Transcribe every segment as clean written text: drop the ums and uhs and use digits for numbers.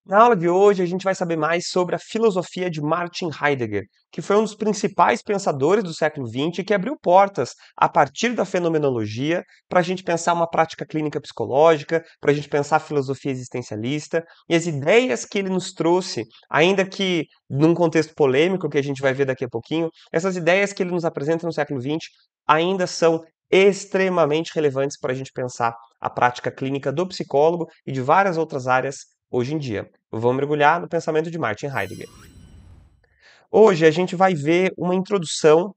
Na aula de hoje, a gente vai saber mais sobre a filosofia de Martin Heidegger, que foi um dos principais pensadores do século XX e que abriu portas a partir da fenomenologia para a gente pensar uma prática clínica psicológica, para a gente pensar a filosofia existencialista e as ideias que ele nos trouxe, ainda que num contexto polêmico que a gente vai ver daqui a pouquinho, essas ideias que ele nos apresenta no século XX ainda são extremamente relevantes para a gente pensar a prática clínica do psicólogo e de várias outras áreas hoje em dia. Vamos mergulhar no pensamento de Martin Heidegger. Hoje a gente vai ver uma introdução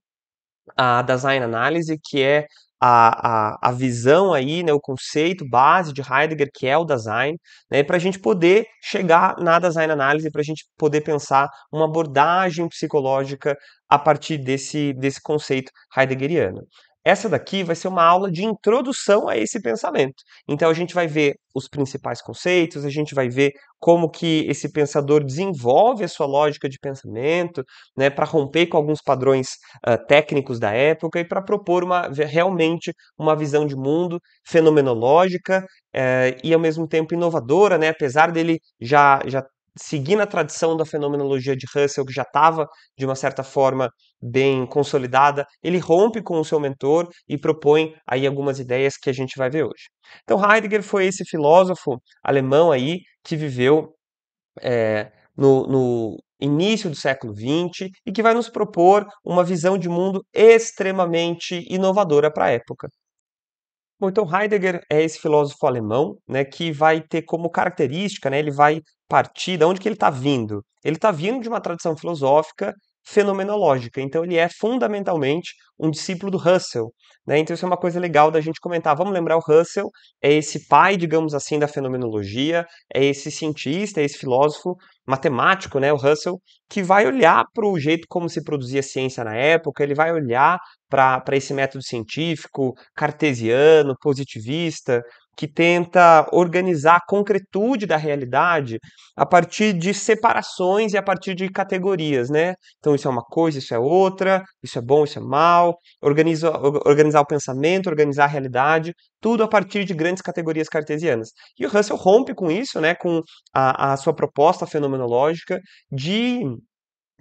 à design analysis, que é a visão aí, né, o conceito base de Heidegger, que é o design, né, para a gente poder chegar na design analysis, para a gente poder pensar uma abordagem psicológica a partir desse conceito heideggeriano. Essa daqui vai ser uma aula de introdução a esse pensamento. Então a gente vai ver os principais conceitos, a gente vai ver como que esse pensador desenvolve a sua lógica de pensamento, né, para romper com alguns padrões técnicos da época e para propor realmente uma visão de mundo fenomenológica e ao mesmo tempo inovadora, né, apesar dele já seguir na tradição da fenomenologia de Russell, que já estava, de uma certa forma, bem consolidada, ele rompe com o seu mentor e propõe aí algumas ideias que a gente vai ver hoje. Então Heidegger foi esse filósofo alemão aí que viveu no início do século XX e que vai nos propor uma visão de mundo extremamente inovadora para a época. Bom, então Heidegger é esse filósofo alemão, né, que vai ter como característica, né, ele vai partir de onde que ele está vindo. Ele está vindo de uma tradição filosófica fenomenológica, então ele é fundamentalmente um discípulo do Russell, né? Então isso é uma coisa legal da gente comentar. Vamos lembrar, o Russell é esse pai, digamos assim, da fenomenologia, é esse cientista, é esse filósofo matemático, né, o Russell, que vai olhar para o jeito como se produzia ciência na época, ele vai olhar para esse método científico cartesiano, positivista, que tenta organizar a concretude da realidade a partir de separações e a partir de categorias, né? Então isso é uma coisa, isso é outra, isso é bom, isso é mal, organizar o pensamento, organizar a realidade, tudo a partir de grandes categorias cartesianas. E o Russell rompe com isso, né, com a sua proposta fenomenológica de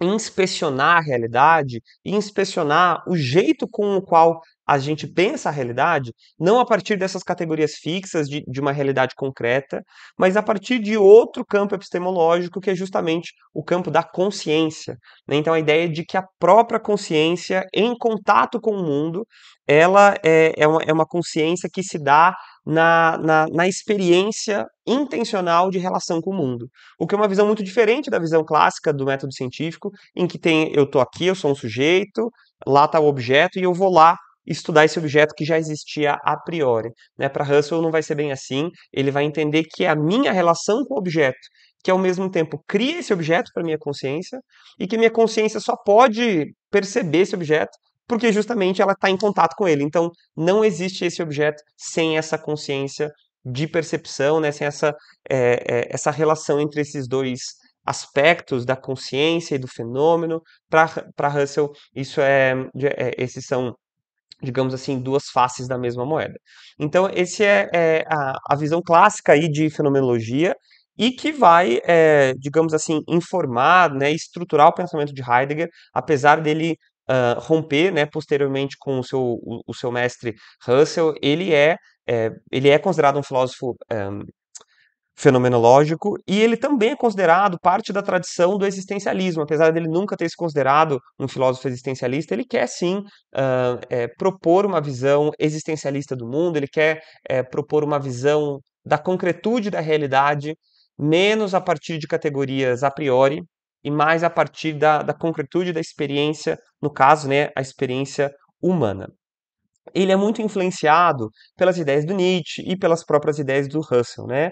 inspecionar a realidade e inspecionar o jeito com o qual a gente pensa a realidade, não a partir dessas categorias fixas de uma realidade concreta, mas a partir de outro campo epistemológico, que é justamente o campo da consciência, né? Então a ideia de que a própria consciência, em contato com o mundo, ela é uma consciência que se dá na experiência intencional de relação com o mundo. O que é uma visão muito diferente da visão clássica do método científico, em que eu estou aqui, eu sou um sujeito, lá está o objeto e eu vou lá estudar esse objeto que já existia a priori. Né? Para Russell não vai ser bem assim, ele vai entender que é a minha relação com o objeto que ao mesmo tempo cria esse objeto para minha consciência e que minha consciência só pode perceber esse objeto porque justamente ela está em contato com ele. Então não existe esse objeto sem essa consciência de percepção, né? Sem essa relação entre esses dois aspectos da consciência e do fenômeno. Para Russell, esses são, digamos assim, duas faces da mesma moeda. Então, esse é a visão clássica aí de fenomenologia e que vai, digamos assim, informar, né, estruturar o pensamento de Heidegger, apesar dele romper, né, posteriormente com o seu mestre Russell, ele é considerado um filósofo fenomenológico, e ele também é considerado parte da tradição do existencialismo, apesar dele nunca ter se considerado um filósofo existencialista, ele quer sim propor uma visão existencialista do mundo, ele quer propor uma visão da concretude da realidade, menos a partir de categorias a priori, e mais a partir da concretude da experiência, no caso, né, a experiência humana. Ele é muito influenciado pelas ideias do Nietzsche e pelas próprias ideias do Russell, né?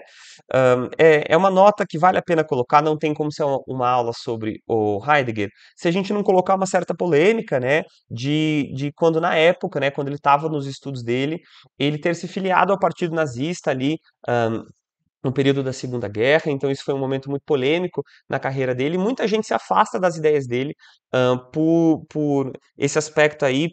É uma nota que vale a pena colocar, não tem como ser uma aula sobre o Heidegger, se a gente não colocar uma certa polêmica, né, de quando na época, né, quando ele estava nos estudos dele, ele ter se filiado ao partido nazista ali, no período da Segunda Guerra, então isso foi um momento muito polêmico na carreira dele. Muita gente se afasta das ideias dele por esse aspecto aí,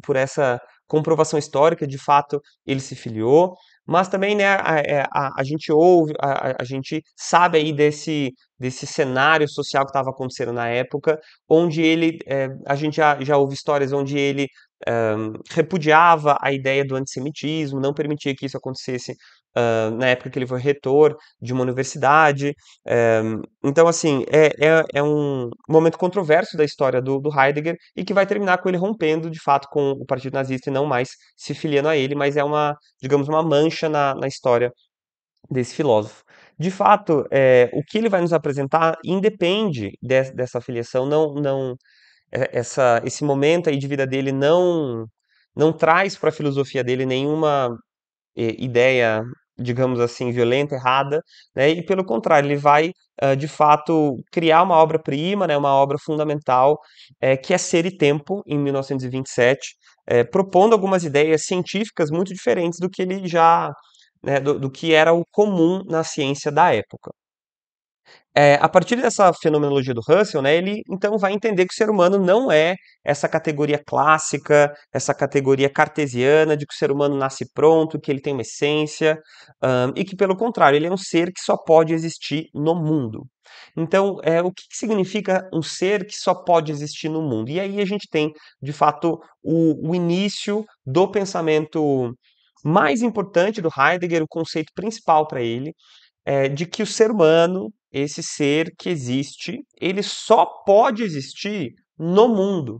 por essa comprovação histórica, de fato ele se filiou. mas também, né, a gente ouve, a gente sabe aí desse cenário social que estava acontecendo na época, onde ele, a gente já ouve histórias onde ele repudiava a ideia do antissemitismo, não permitia que isso acontecesse na época que ele foi reitor de uma universidade. Então, assim, é um momento controverso da história do Heidegger e que vai terminar com ele rompendo, de fato, com o Partido Nazista e não mais se filiando a ele, mas é uma, digamos, uma mancha na história desse filósofo. De fato, o que ele vai nos apresentar independe dessa filiação, não, esse momento aí de vida dele não traz para a filosofia dele nenhuma ideia, digamos assim, violenta, errada, né? E pelo contrário, ele vai, de fato, criar uma obra-prima, né? Uma obra fundamental, que é Ser e Tempo, em 1927, propondo algumas ideias científicas muito diferentes do que ele já, né, do que era o comum na ciência da época. A partir dessa fenomenologia do Russell, né, ele então vai entender que o ser humano não é essa categoria clássica, essa categoria cartesiana de que o ser humano nasce pronto, que ele tem uma essência, e que, pelo contrário, ele é um ser que só pode existir no mundo. Então, o que significa um ser que só pode existir no mundo? E aí a gente tem, de fato, o início do pensamento mais importante do Heidegger, o conceito principal para ele, de que o ser humano, esse ser que existe, ele só pode existir no mundo.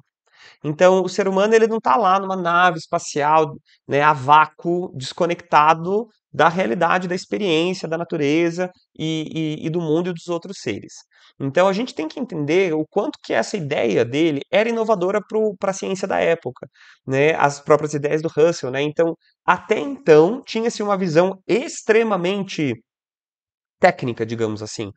Então, o ser humano ele não está lá numa nave espacial, né, a vácuo, desconectado da realidade, da experiência, da natureza e do mundo e dos outros seres. Então, a gente tem que entender o quanto que essa ideia dele era inovadora para a ciência da época, né, as próprias ideias do Russell, né? Então, até então, tinha-se uma visão extremamente técnica, digamos assim,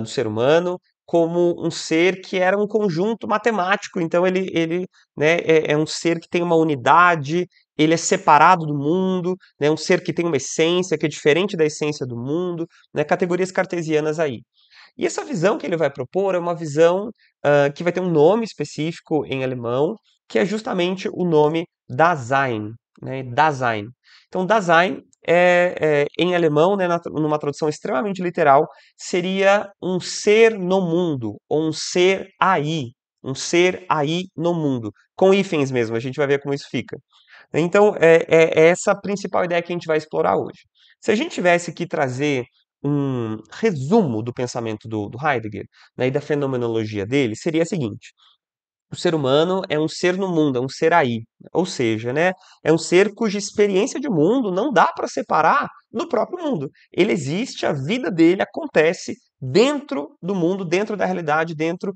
do ser humano, como um ser que era um conjunto matemático. Então ele, né, é um ser que tem uma unidade, ele é separado do mundo, né, é um ser que tem uma essência que é diferente da essência do mundo, né, categorias cartesianas aí. E essa visão que ele vai propor é uma visão que vai ter um nome específico em alemão, que é justamente o nome Dasein, né? Dasein. Então, Dasein em alemão, né, numa tradução extremamente literal, seria um ser no mundo, ou um ser aí no mundo, com hífens mesmo, a gente vai ver como isso fica. Então, é essa a principal ideia que a gente vai explorar hoje. Se a gente tivesse que trazer um resumo do pensamento do Heidegger, né, e da fenomenologia dele, seria a seguinte: o ser humano é um ser no mundo, é um ser aí. Ou seja, né, é um ser cuja experiência de mundo não dá para separar do próprio mundo. Ele existe, a vida dele acontece dentro do mundo, dentro da realidade, dentro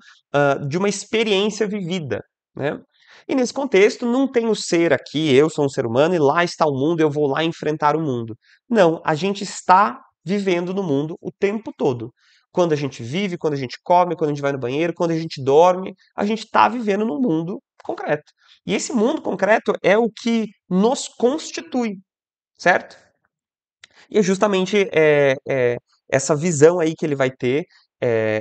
de uma experiência vivida, né? E nesse contexto, não tem o ser aqui, eu sou um ser humano, e lá está o mundo, eu vou lá enfrentar o mundo. Não, a gente está vivendo no mundo o tempo todo. Quando a gente vive, quando a gente come, quando a gente vai no banheiro, quando a gente dorme, a gente está vivendo num mundo concreto. E esse mundo concreto é o que nos constitui, certo? E é justamente essa visão aí que ele vai ter,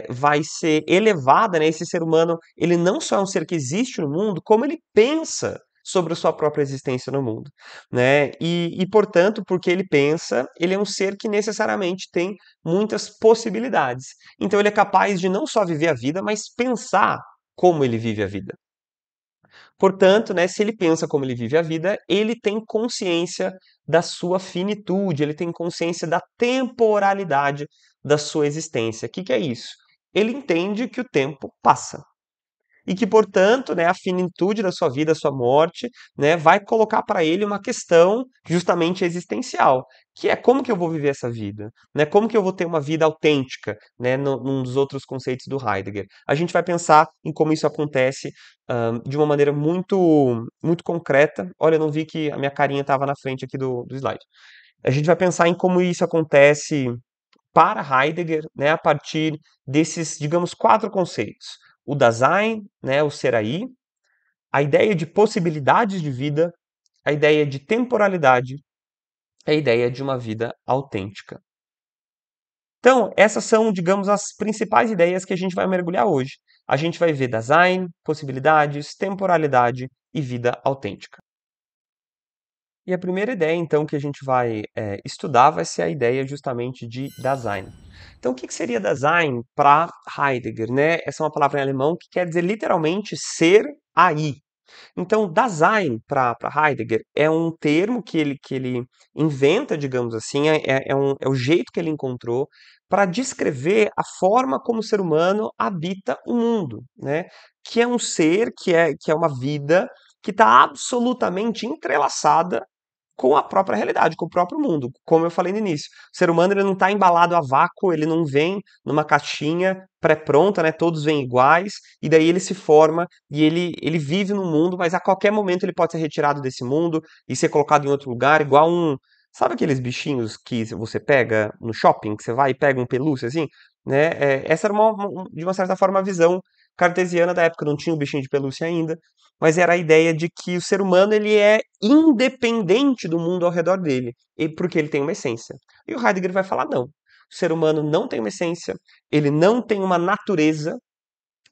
vai ser elevada, né? Esse ser humano, ele não só é um ser que existe no mundo, como ele pensa sobre a sua própria existência no mundo, né? Portanto, porque ele pensa, ele é um ser que necessariamente tem muitas possibilidades. Então, ele é capaz de não só viver a vida, mas pensar como ele vive a vida. Portanto, né, se ele pensa como ele vive a vida, ele tem consciência da sua finitude, ele tem consciência da temporalidade da sua existência. O que é isso? Ele entende que o tempo passa e que, portanto, né, a finitude da sua vida, a sua morte, né, vai colocar para ele uma questão justamente existencial, que é como que eu vou viver essa vida, né? Como que eu vou ter uma vida autêntica, né, num dos outros conceitos do Heidegger. A gente vai pensar em como isso acontece de uma maneira muito concreta. Olha, eu não vi que a minha carinha estava na frente aqui do slide. A gente vai pensar em como isso acontece para Heidegger, né, a partir desses, digamos, quatro conceitos. O Dasein, né, o ser aí, a ideia de possibilidades de vida, a ideia de temporalidade, a ideia de uma vida autêntica. Então, essas são, digamos, as principais ideias que a gente vai mergulhar hoje. A gente vai ver Dasein, possibilidades, temporalidade e vida autêntica. E a primeira ideia, então, que a gente vai estudar vai ser a ideia justamente de Dasein. Então, o que que seria Dasein para Heidegger, né? Essa é uma palavra em alemão que quer dizer literalmente ser aí. Então, Dasein, para Heidegger, é um termo que ele inventa, digamos assim, é o jeito que ele encontrou para descrever a forma como o ser humano habita o mundo, né? Que é um ser, que é uma vida que está absolutamente entrelaçada com a própria realidade, com o próprio mundo. Como eu falei no início, o ser humano ele não está embalado a vácuo, ele não vem numa caixinha pré-pronta, né? Todos vêm iguais, e daí ele se forma e ele vive no mundo, mas a qualquer momento ele pode ser retirado desse mundo e ser colocado em outro lugar, igual um. Sabe aqueles bichinhos que você pega no shopping, que você vai e pega um pelúcia assim? Né? Essa era, de uma certa forma, a visão cartesiana da época. Não tinha o bichinho de pelúcia ainda, mas era a ideia de que o ser humano ele é independente do mundo ao redor dele, porque ele tem uma essência. E o Heidegger vai falar: não. O ser humano não tem uma essência, ele não tem uma natureza,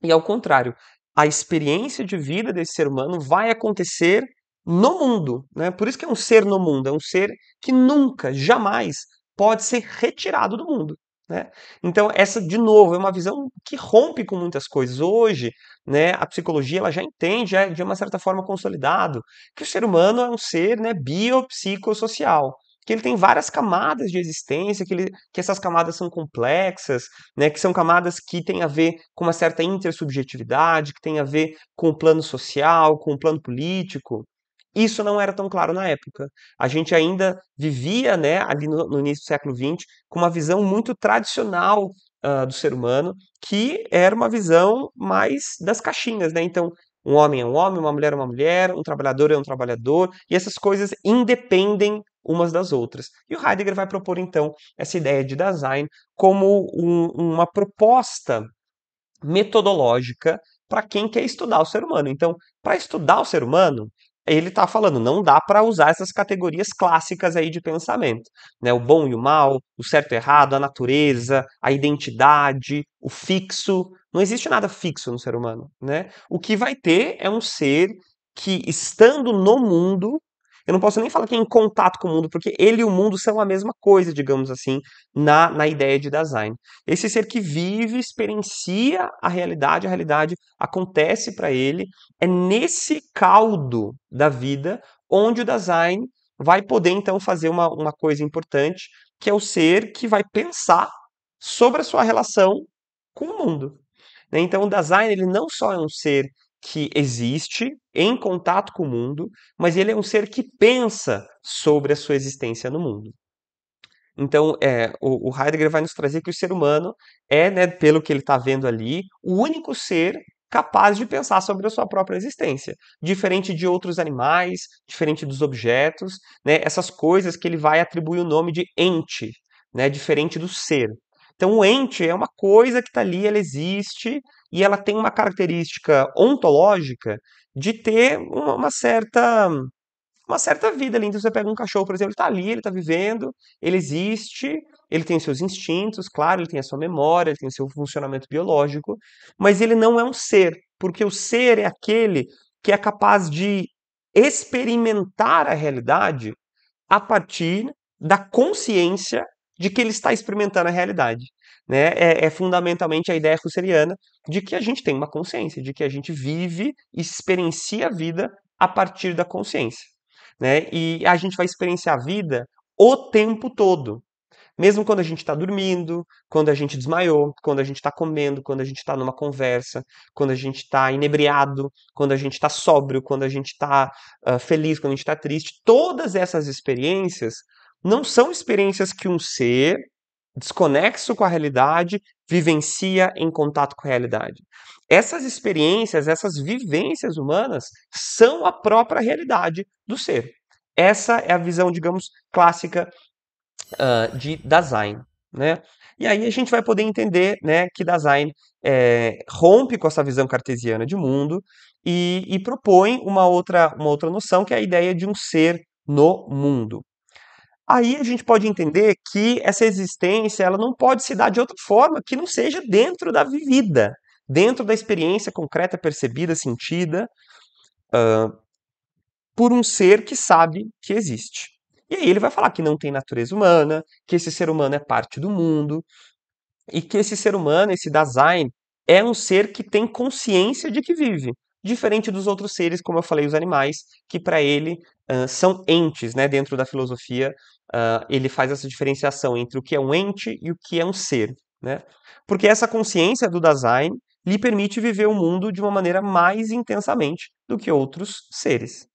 e ao contrário, a experiência de vida desse ser humano vai acontecer no mundo, né? Por isso que é um ser no mundo, é um ser que nunca, jamais pode ser retirado do mundo, né? Então essa, de novo, é uma visão que rompe com muitas coisas. Hoje, né, a psicologia ela já entende, já é de uma certa forma consolidado, que o ser humano é um ser, né, biopsicossocial, que ele tem várias camadas de existência, que essas camadas são complexas, né, que são camadas que têm a ver com uma certa intersubjetividade, que têm a ver com o plano social, com o plano político. Isso não era tão claro na época. A gente ainda vivia, né, ali no início do século XX, com uma visão muito tradicional do ser humano, que era uma visão mais das caixinhas, né? Então, um homem é um homem, uma mulher, um trabalhador é um trabalhador, e essas coisas independem umas das outras. E o Heidegger vai propor, então, essa ideia de Dasein como uma proposta metodológica para quem quer estudar o ser humano. Então, para estudar o ser humano, ele está falando, não dá para usar essas categorias clássicas aí de pensamento, né? O bom e o mal, o certo e o errado, a natureza, a identidade, o fixo. Não existe nada fixo no ser humano, né? O que vai ter é um ser que, estando no mundo, eu não posso nem falar que é em contato com o mundo, porque ele e o mundo são a mesma coisa, digamos assim, na ideia de Dasein. Esse ser que vive, experiencia a realidade acontece para ele, é nesse caldo da vida onde o Dasein vai poder então fazer uma coisa importante, que é o ser que vai pensar sobre a sua relação com o mundo, né? Então o Dasein ele não só é um ser que existe em contato com o mundo, mas ele é um ser que pensa sobre a sua existência no mundo. Então, o Heidegger vai nos trazer que o ser humano é, né, pelo que ele está vendo ali, o único ser capaz de pensar sobre a sua própria existência, diferente de outros animais, diferente dos objetos, né, essas coisas que ele vai atribuir o nome de ente, né, diferente do ser. Então, o ente é uma coisa que está ali, ela existe e ela tem uma característica ontológica de ter uma certa vida ali. Então você pega um cachorro, por exemplo, ele está ali, ele está vivendo, ele existe, ele tem os seus instintos, claro, ele tem a sua memória, ele tem o seu funcionamento biológico, mas ele não é um ser, porque o ser é aquele que é capaz de experimentar a realidade a partir da consciência de que ele está experimentando a realidade. Né? É fundamentalmente a ideia husserliana de que a gente tem uma consciência, de que a gente vive e experiencia a vida a partir da consciência. Né? E a gente vai experienciar a vida o tempo todo. Mesmo quando a gente está dormindo, quando a gente desmaiou, quando a gente está comendo, quando a gente está numa conversa, quando a gente está inebriado, quando a gente está sóbrio, quando a gente está feliz, quando a gente está triste, todas essas experiências não são experiências que um ser desconexo com a realidade vivencia em contato com a realidade. Essas experiências, essas vivências humanas são a própria realidade do ser. Essa é a visão, digamos, clássica de Dasein, né? E aí a gente vai poder entender, né, que Dasein rompe com essa visão cartesiana de mundo e propõe uma outra noção, que é a ideia de um ser no mundo. Aí a gente pode entender que essa existência ela não pode se dar de outra forma que não seja dentro da vivida, dentro da experiência concreta, percebida, sentida, por um ser que sabe que existe. E aí ele vai falar que não tem natureza humana, que esse ser humano é parte do mundo, e que esse ser humano, esse Dasein, é um ser que tem consciência de que vive, diferente dos outros seres, como eu falei, os animais, que para ele são entes, né? Dentro da filosofia, ele faz essa diferenciação entre o que é um ente e o que é um ser, né? Porque essa consciência do Dasein lhe permite viver o mundo de uma maneira mais intensamente do que outros seres.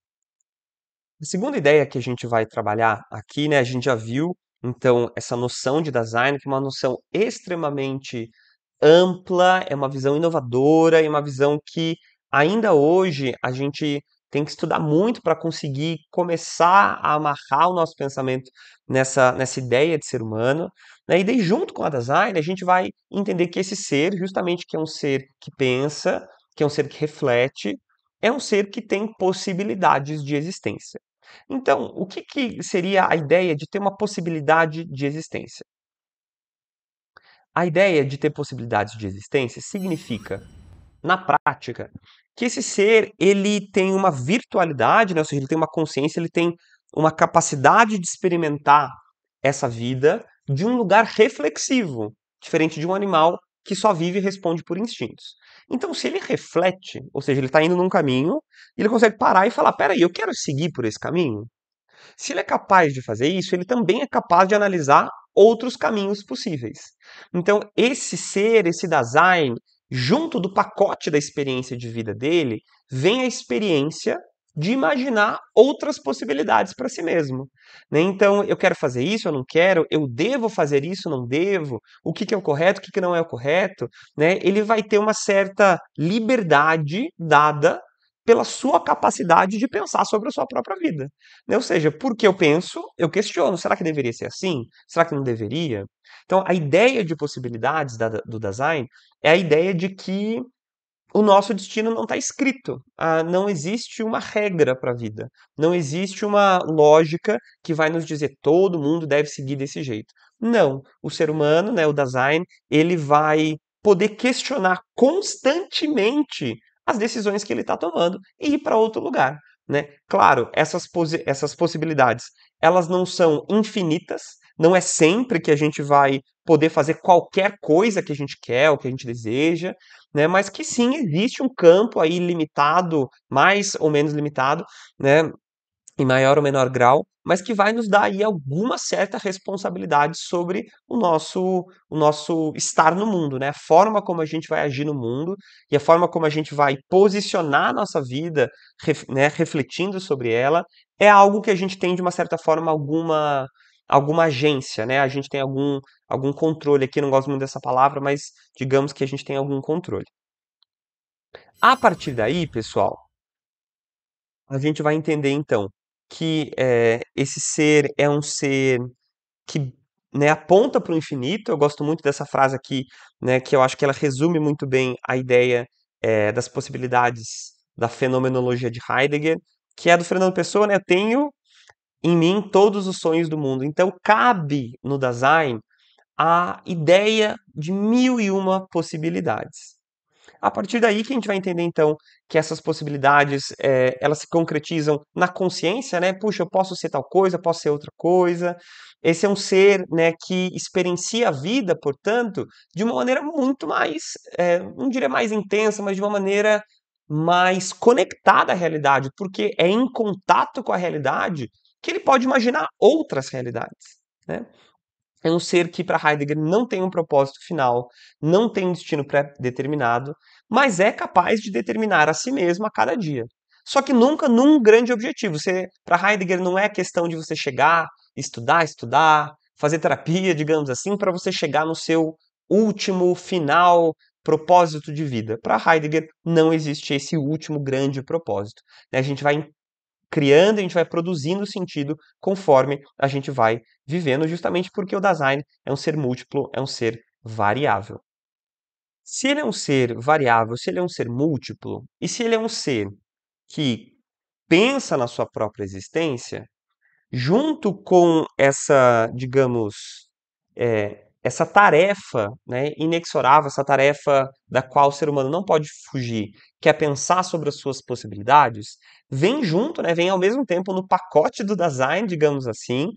A segunda ideia que a gente vai trabalhar aqui, né, a gente já viu, então, essa noção de design, que é uma noção extremamente ampla, é uma visão inovadora e uma visão que ainda hoje a gente tem que estudar muito para conseguir começar a amarrar o nosso pensamento nessa ideia de ser humano, né? E daí, junto com a design, a gente vai entender que esse ser, justamente que é um ser que pensa, que é um ser que reflete, é um ser que tem possibilidades de existência. Então, o que que seria a ideia de ter uma possibilidade de existência? A ideia de ter possibilidades de existência significa, na prática, que esse ser ele tem uma virtualidade, né? Ou seja, ele tem uma consciência, ele tem uma capacidade de experimentar essa vida de um lugar reflexivo, diferente de um animal que só vive e responde por instintos. Então, se ele reflete, ou seja, ele está indo num caminho, ele consegue parar e falar: peraí, eu quero seguir por esse caminho? Se ele é capaz de fazer isso, ele também é capaz de analisar outros caminhos possíveis. Então, esse ser, esse Dasein, junto do pacote da experiência de vida dele, vem a experiência de imaginar outras possibilidades para si mesmo. Né? Então, eu quero fazer isso, eu não quero, eu devo fazer isso, não devo, o que, que é o correto, o que, que não é o correto. Né? Ele vai ter uma certa liberdade dada pela sua capacidade de pensar sobre a sua própria vida. Né? Ou seja, porque eu penso, eu questiono, será que deveria ser assim? Será que não deveria? Então, a ideia de possibilidades do design é a ideia de que o nosso destino não está escrito. Não existe uma regra para a vida. Não existe uma lógica que vai nos dizer todo mundo deve seguir desse jeito. Não. O ser humano, né, o design, ele vai poder questionar constantemente as decisões que ele está tomando e ir para outro lugar. Né? Claro, essas possibilidades, elas não são infinitas, não é sempre que a gente vai poder fazer qualquer coisa que a gente quer, ou que a gente deseja, né? Mas que sim, existe um campo aí limitado, mais ou menos limitado, né? Em maior ou menor grau, mas que vai nos dar aí alguma certa responsabilidade sobre o nosso estar no mundo, né? A forma como a gente vai agir no mundo e a forma como a gente vai posicionar a nossa vida, né, refletindo sobre ela, é algo que a gente tem, de uma certa forma, alguma agência, né? A gente tem algum controle aqui, não gosto muito dessa palavra, mas digamos que a gente tem algum controle. A partir daí, pessoal, a gente vai entender então que esse ser é um ser que, né, aponta para o infinito. Eu gosto muito dessa frase aqui, né, que eu acho que ela resume muito bem a ideia das possibilidades da fenomenologia de Heidegger, que é do Fernando Pessoa, né? Eu tenho em mim todos os sonhos do mundo. Então cabe no Dasein a ideia de mil e uma possibilidades. A partir daí que a gente vai entender, então, que essas possibilidades, elas se concretizam na consciência, né? Puxa, eu posso ser tal coisa, posso ser outra coisa. Esse é um ser, né, que experiencia a vida, portanto, de uma maneira muito mais, não diria mais intensa, mas de uma maneira mais conectada à realidade, porque é em contato com a realidade que ele pode imaginar outras realidades, né? É um ser que, para Heidegger, não tem um propósito final, não tem um destino pré-determinado, mas é capaz de determinar a si mesmo a cada dia. Só que nunca num grande objetivo. Para Heidegger, não é questão de você chegar, estudar, fazer terapia, digamos assim, para você chegar no seu último, final propósito de vida. Para Heidegger, não existe esse último grande propósito. A gente vai criando, a gente vai produzindo sentido conforme a gente vai vivendo, justamente porque o Dasein é um ser múltiplo, é um ser variável. Se ele é um ser variável, se ele é um ser múltiplo, e se ele é um ser que pensa na sua própria existência, junto com essa, digamos, essa tarefa, né, inexorável, essa tarefa da qual o ser humano não pode fugir, que é pensar sobre as suas possibilidades, vem junto, né, vem ao mesmo tempo no pacote do design, digamos assim,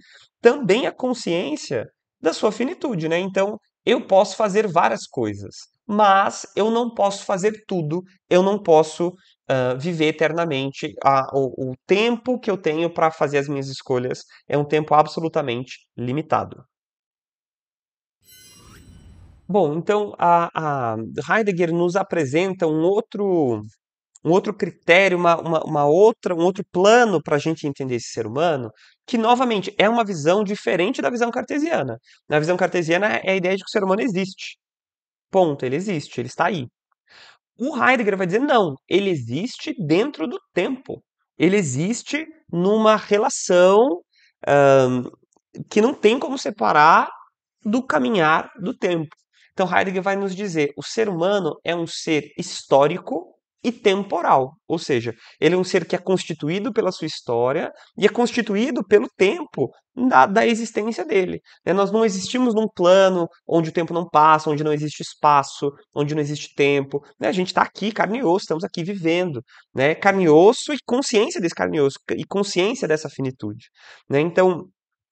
também a consciência da sua finitude, né? Então, eu posso fazer várias coisas, mas eu não posso fazer tudo, eu não posso viver eternamente. O tempo que eu tenho para fazer as minhas escolhas é um tempo absolutamente limitado. Bom, então a Heidegger nos apresenta um outro critério, uma outra, um outro plano para a gente entender esse ser humano, que novamente é uma visão diferente da visão cartesiana. Na visão cartesiana é a ideia de que o ser humano existe. Ponto, ele existe, ele está aí. O Heidegger vai dizer não, ele existe dentro do tempo. Ele existe numa relação hã, que não tem como separar do caminhar do tempo. Então Heidegger vai nos dizer, o ser humano é um ser histórico e temporal, ou seja, ele é um ser que é constituído pela sua história e é constituído pelo tempo da existência dele. Né? Nós não existimos num plano onde o tempo não passa, onde não existe espaço, onde não existe tempo. Né? A gente está aqui, carne e osso, estamos aqui vivendo. Né? Carne e osso e consciência desse carne e osso, e consciência dessa finitude. Né? Então,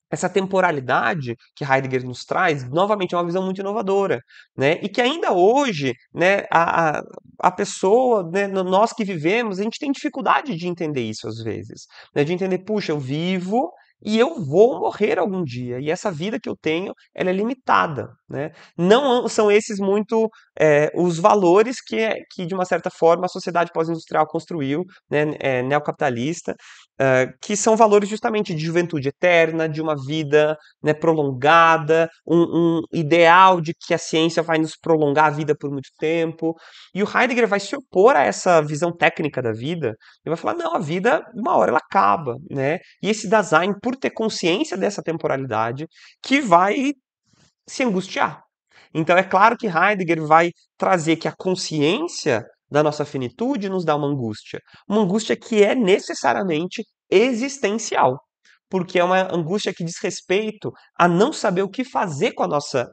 essa temporalidade que Heidegger nos traz, novamente, é uma visão muito inovadora, né? E que ainda hoje, né, a pessoa, né, nós que vivemos, a gente tem dificuldade de entender isso às vezes, né? De entender, puxa, eu vivo e eu vou morrer algum dia, e essa vida que eu tenho, ela é limitada, né? Não são esses muito os valores que, de uma certa forma, a sociedade pós-industrial construiu, né, neocapitalista, que são valores justamente de juventude eterna, de uma vida, né, prolongada, um ideal de que a ciência vai nos prolongar a vida por muito tempo. E o Heidegger vai se opor a essa visão técnica da vida. Ele vai falar, não, a vida, uma hora ela acaba, né? E esse Dasein, por ter consciência dessa temporalidade, que vai se angustiar. Então é claro que Heidegger vai trazer que a consciência da nossa finitude nos dá uma angústia que é necessariamente existencial, porque é uma angústia que diz respeito a não saber o que fazer com a nossa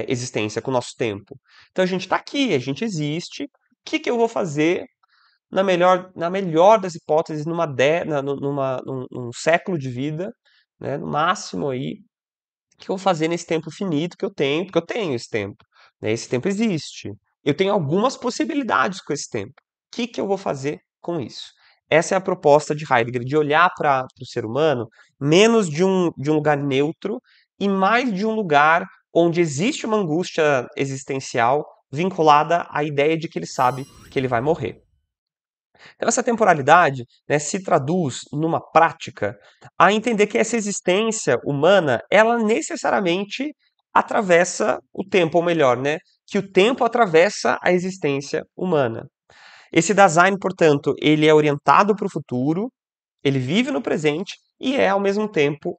existência, com o nosso tempo. Então a gente está aqui, a gente existe, o que eu vou fazer na melhor das hipóteses, num século de vida, né, no máximo aí, o que eu vou fazer nesse tempo finito que eu tenho, porque eu tenho esse tempo, né? Esse tempo existe. Eu tenho algumas possibilidades com esse tempo. O que eu vou fazer com isso? Essa é a proposta de Heidegger, de olhar para o ser humano menos de um lugar neutro e mais de um lugar onde existe uma angústia existencial vinculada à ideia de que ele sabe que ele vai morrer. Então, essa temporalidade, né, se traduz numa prática a entender que essa existência humana, ela necessariamente atravessa o tempo, ou melhor, né, que o tempo atravessa a existência humana. Esse Dasein, portanto, ele é orientado para o futuro, ele vive no presente e é ao mesmo tempo,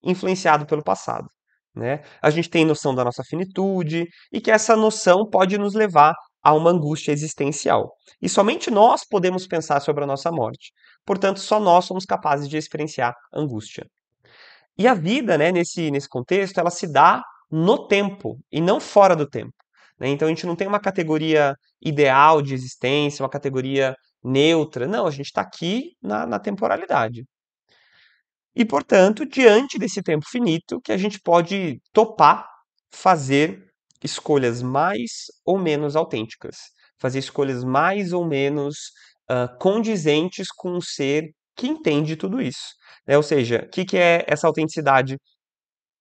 influenciado pelo passado. Né? A gente tem noção da nossa finitude e que essa noção pode nos levar a uma angústia existencial. E somente nós podemos pensar sobre a nossa morte. Portanto, só nós somos capazes de experienciar angústia. E a vida, né, nesse contexto, ela se dá no tempo e não fora do tempo. Né? Então a gente não tem uma categoria ideal de existência, uma categoria neutra. Não, a gente está aqui na temporalidade. E, portanto, diante desse tempo finito, que a gente pode topar fazer escolhas mais ou menos autênticas, fazer escolhas mais ou menos condizentes com um ser que entende tudo isso. Né? Ou seja, o que é essa autenticidade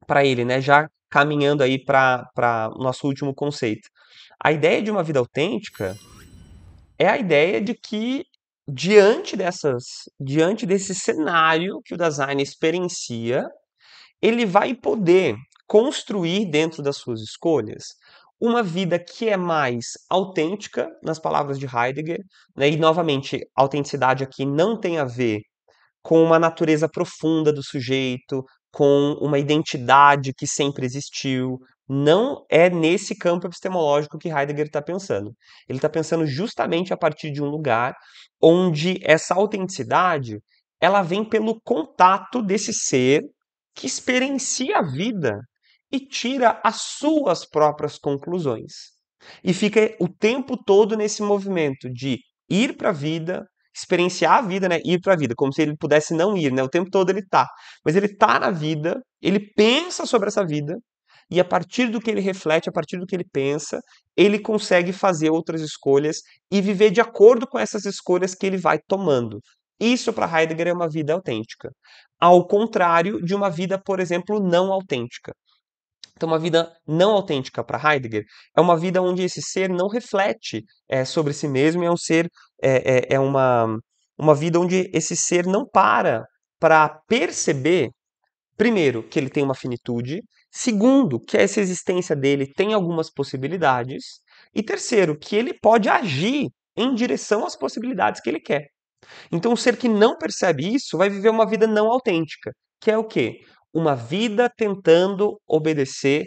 para ele, né? Já caminhando aí para o nosso último conceito. A ideia de uma vida autêntica é a ideia de que diante desse cenário que o design experiencia, ele vai poder construir dentro das suas escolhas uma vida que é mais autêntica, nas palavras de Heidegger, né? E novamente, autenticidade aqui não tem a ver com uma natureza profunda do sujeito, com uma identidade que sempre existiu. Não é nesse campo epistemológico que Heidegger está pensando. Ele está pensando justamente a partir de um lugar onde essa autenticidade ela vem pelo contato desse ser que experiencia a vida e tira as suas próprias conclusões. E fica o tempo todo nesse movimento de ir para a vida, experienciar a vida, né? Ir para a vida, como se ele pudesse não ir, né? O tempo todo ele tá. Mas ele tá na vida, ele pensa sobre essa vida, e a partir do que ele reflete, a partir do que ele pensa, ele consegue fazer outras escolhas e viver de acordo com essas escolhas que ele vai tomando. Isso para Heidegger é uma vida autêntica. Ao contrário de uma vida, por exemplo, não autêntica. Então, uma vida não autêntica para Heidegger é uma vida onde esse ser não reflete sobre si mesmo, é um ser, é uma vida onde esse ser não para perceber, primeiro, que ele tem uma finitude, segundo, que essa existência dele tem algumas possibilidades, e terceiro, que ele pode agir em direção às possibilidades que ele quer. Então, um ser que não percebe isso vai viver uma vida não autêntica, que é o quê? Uma vida tentando obedecer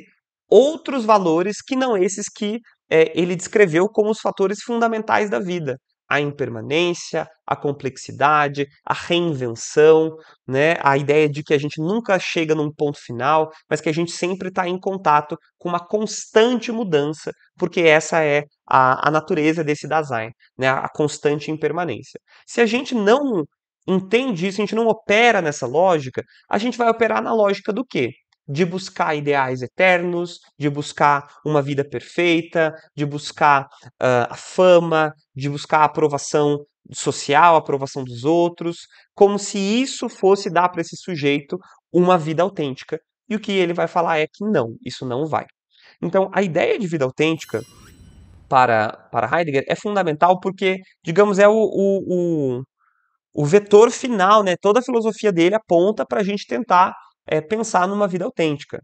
outros valores que não esses que ele descreveu como os fatores fundamentais da vida. A impermanência, a complexidade, a reinvenção, né? A ideia de que a gente nunca chega num ponto final, mas que a gente sempre está em contato com uma constante mudança, porque essa é a natureza desse Dasein, né? A constante impermanência. Se a gente não entende isso, a gente não opera nessa lógica, a gente vai operar na lógica do quê? De buscar ideais eternos, de buscar uma vida perfeita, de buscar a fama, de buscar a aprovação social, a aprovação dos outros, como se isso fosse dar para esse sujeito uma vida autêntica. E o que ele vai falar é que não, isso não vai. Então, a ideia de vida autêntica para Heidegger é fundamental porque, digamos, é o vetor final, né? Toda a filosofia dele aponta para a gente tentar pensar numa vida autêntica.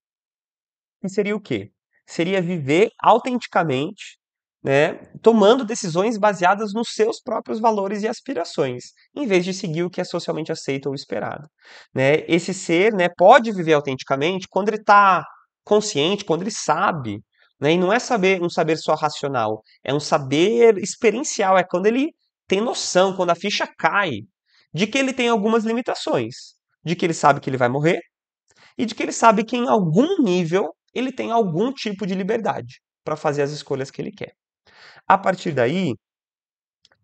E seria o quê? Seria viver autenticamente, né, tomando decisões baseadas nos seus próprios valores e aspirações, em vez de seguir o que é socialmente aceito ou esperado. Né? Esse ser, né, pode viver autenticamente quando ele está consciente, quando ele sabe. Né? E não é saber um saber só racional, é um saber experiencial, é quando ele tem noção, quando a ficha cai, de que ele tem algumas limitações, de que ele sabe que ele vai morrer, e de que ele sabe que em algum nível ele tem algum tipo de liberdade para fazer as escolhas que ele quer. A partir daí,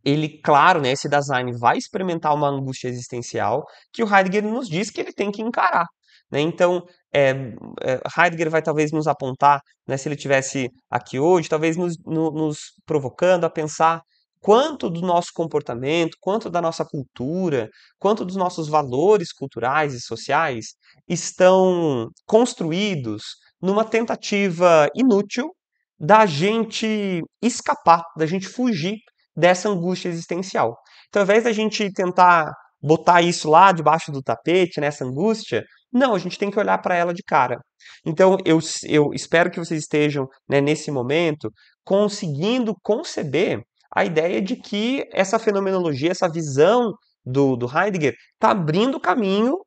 ele, claro, né, esse Dasein vai experimentar uma angústia existencial que o Heidegger nos diz que ele tem que encarar. Né? Então, Heidegger vai talvez nos apontar, né, se ele tivesse aqui hoje, talvez nos provocando a pensar quanto do nosso comportamento, quanto da nossa cultura, quanto dos nossos valores culturais e sociais estão construídos numa tentativa inútil da gente escapar, da gente fugir dessa angústia existencial. Então, ao invés da gente tentar botar isso lá debaixo do tapete, nessa angústia, não, a gente tem que olhar para ela de cara. Então, eu espero que vocês estejam, né, nesse momento conseguindo conceber a ideia de que essa fenomenologia, essa visão do Heidegger, está abrindo caminho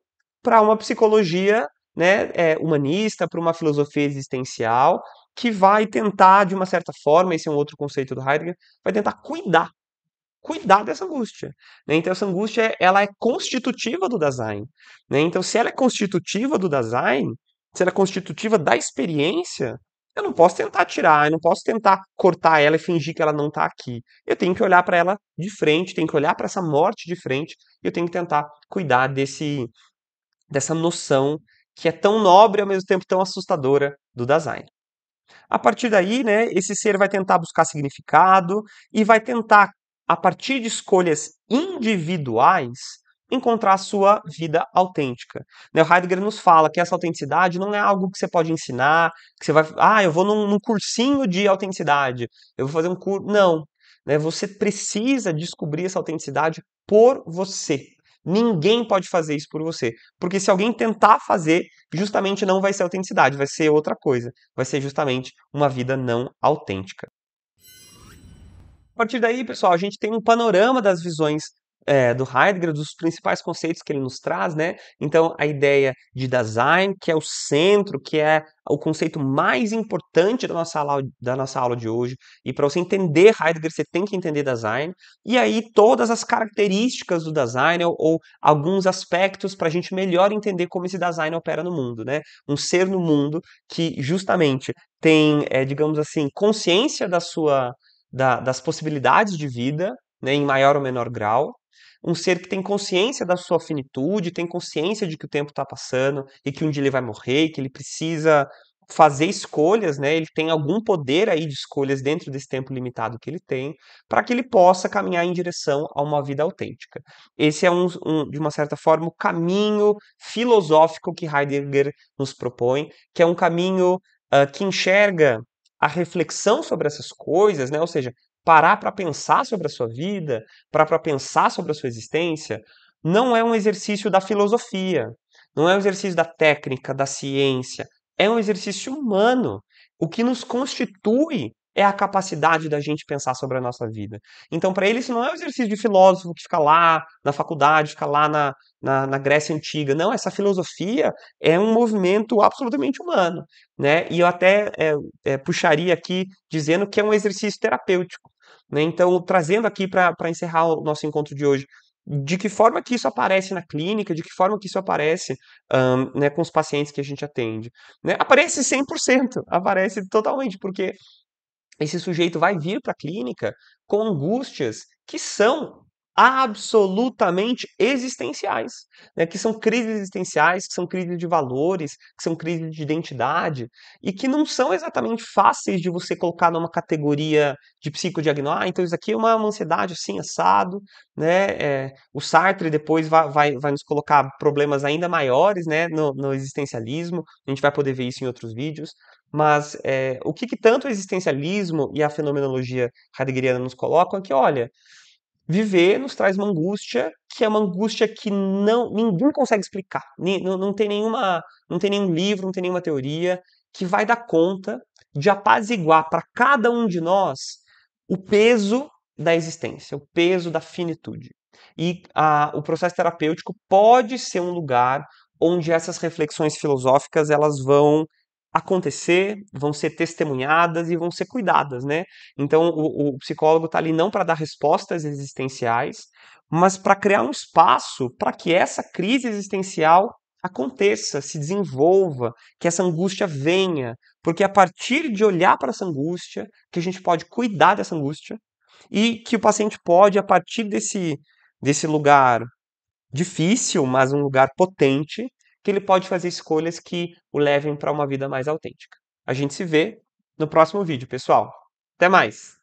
para uma psicologia, né, humanista, para uma filosofia existencial, que vai tentar, de uma certa forma, esse é um outro conceito do Heidegger, vai tentar cuidar dessa angústia. Né? Então, essa angústia ela é constitutiva do Dasein. Né? Então, se ela é constitutiva do Dasein, se ela é constitutiva da experiência, eu não posso tentar tirar, eu não posso tentar cortar ela e fingir que ela não está aqui. Eu tenho que olhar para ela de frente, tenho que olhar para essa morte de frente, e eu tenho que tentar cuidar dessa noção que é tão nobre e ao mesmo tempo tão assustadora do Dasein. A partir daí, né, esse ser vai tentar buscar significado e vai tentar, a partir de escolhas individuais, encontrar a sua vida autêntica. Né, o Heidegger nos fala que essa autenticidade não é algo que você pode ensinar, que você vai, eu vou num cursinho de autenticidade, eu vou fazer um curso. Não. Né, você precisa descobrir essa autenticidade por você. Ninguém pode fazer isso por você. Porque se alguém tentar fazer, justamente não vai ser autenticidade, vai ser outra coisa. Vai ser justamente uma vida não autêntica. A partir daí, pessoal, a gente tem um panorama das visões do Heidegger, dos principais conceitos que ele nos traz, né? Então, a ideia de Dasein, que é o centro, que é o conceito mais importante da nossa aula de hoje. E para você entender Heidegger, você tem que entender Dasein. E aí, todas as características do Dasein, ou alguns aspectos para a gente melhor entender como esse Dasein opera no mundo, né? Um ser no mundo que justamente tem, digamos assim, consciência das possibilidades de vida, né, em maior ou menor grau. Um ser que tem consciência da sua finitude, tem consciência de que o tempo está passando e que um dia ele vai morrer, que ele precisa fazer escolhas, né? Ele tem algum poder aí de escolhas dentro desse tempo limitado que ele tem, para que ele possa caminhar em direção a uma vida autêntica. Esse é de uma certa forma, o caminho filosófico que Heidegger nos propõe, que é um caminho que enxerga a reflexão sobre essas coisas, né? Ou seja, parar para pensar sobre a sua vida, parar para pensar sobre a sua existência, não é um exercício da filosofia, não é um exercício da técnica, da ciência, é um exercício humano. O que nos constitui é a capacidade da gente pensar sobre a nossa vida. Então, para ele, isso não é um exercício de filósofo que fica lá na faculdade, fica lá na Grécia Antiga. Não, essa filosofia é um movimento absolutamente humano, né? E eu até puxaria aqui dizendo que é um exercício terapêutico, né? Então, trazendo aqui para encerrar o nosso encontro de hoje, de que forma que isso aparece na clínica, de que forma que isso aparece né, com os pacientes que a gente atende. Né? Aparece 100%, aparece totalmente, porque esse sujeito vai vir para a clínica com angústias que são absolutamente existenciais, né? Que são crises existenciais, que são crises de valores, que são crises de identidade, e que não são exatamente fáceis de você colocar numa categoria de psicodiagnóstico. Ah, então isso aqui é uma ansiedade assim, assado, né? O Sartre depois vai nos colocar problemas ainda maiores, né, no existencialismo, a gente vai poder ver isso em outros vídeos, mas o que tanto o existencialismo e a fenomenologia heideggeriana nos colocam é que, olha, viver nos traz uma angústia que é uma angústia que ninguém consegue explicar. Não tem nenhum livro, não tem nenhuma teoria que vai dar conta de apaziguar para cada um de nós o peso da existência, o peso da finitude. E o processo terapêutico pode ser um lugar onde essas reflexões filosóficas elas vão acontecer, vão ser testemunhadas e vão ser cuidadas, né? Então, o psicólogo está ali não para dar respostas existenciais, mas para criar um espaço para que essa crise existencial aconteça, se desenvolva, que essa angústia venha, porque é a partir de olhar para essa angústia que a gente pode cuidar dessa angústia e que o paciente pode, a partir desse lugar difícil, mas um lugar potente, que ele pode fazer escolhas que o levem para uma vida mais autêntica. A gente se vê no próximo vídeo, pessoal. Até mais!